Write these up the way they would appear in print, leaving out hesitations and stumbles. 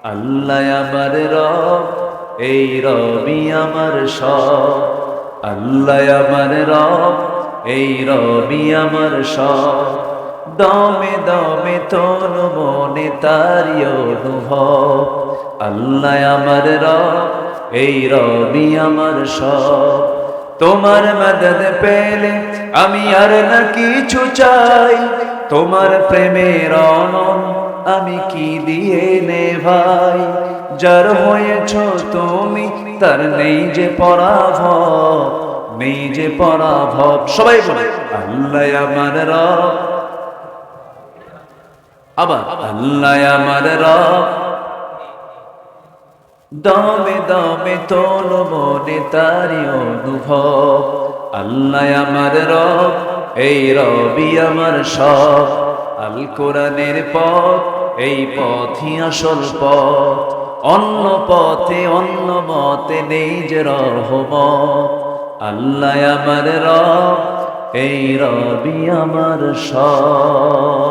আল্লাহ আমার রব, এই রবি আমার সব। আল্লাহ আমার রব, এই রবি আমার সব। দমে দমে তন মনে তারি অনুভব। আল্লাহ আমার রব, এই রবি আমার সব। তোমার মদদ পেলে আমি আর না কিছু চাই, তোমার প্রেমের অনল আমি কি দিয়ে নে ভাই। যার হয়েছ তুমি তার নেই যে পরাভব, নেই যে পরাভব। সবাই বলে আল্লাহ আমার রব, আবার আল্লাহ আমার রব। দমে দমে তোল মনে তারি অনুভব। আল্লাহ আমার রব, এই রবি আমার সব। আল কোরআনের পথ, এই পথই আসল পথ। অন্য পথে অন্য মতে নেই যে রহমত। আল্লাহ আমার রব, এই রবি আমার সব।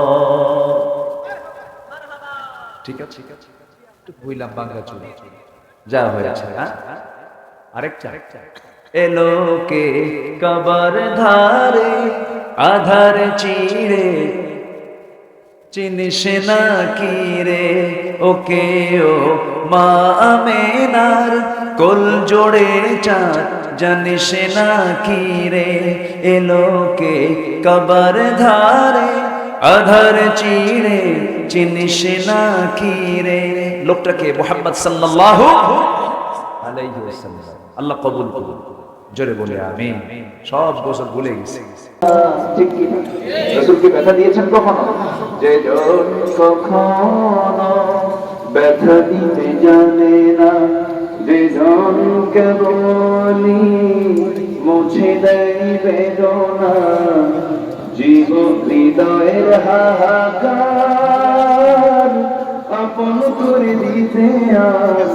ঠিক আছে, একটু বইলাম বাংলা চলে যা হয়েছে। আরেকটা এলোকে কবর ধারে আধার চিরে, চিনিস না কি রে ওকে ও মা আমেনার কোল জোড়ে চাঁদ, জানিস না কি রে এলোকে কবর ধারে আধার চিরে, চিনিস না কি রে। লোকটাকে মুহাম্মদ সাল্লাল্লাহু আলাইহি ওয়াসাল্লাম। আল্লাহ কবুল করুন, জোরে বলে আমিন। সব গোসল ভুলে গেছে, ঠিক কি না? রাসূলকে ব্যথা দিয়েছেন কখনো? যে জন কখনো ব্যথা দিতে জানে না, যে জন কেবলি মুছে দেয় বেদনা, জীব হৃদয়ের হাহাকার আপন করে দিতে আস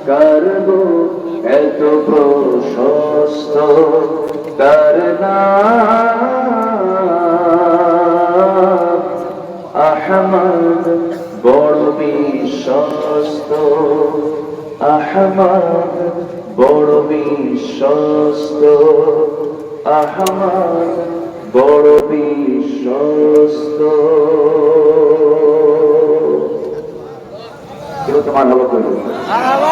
কারগো এত প্রশস্ত তার নাম আহমদ বড় বিশ্বস্ত, আহমদ বড় বিশ্বস্ত, আহমদ বড় বিশ্বস্ত। কেউ তোমার হলো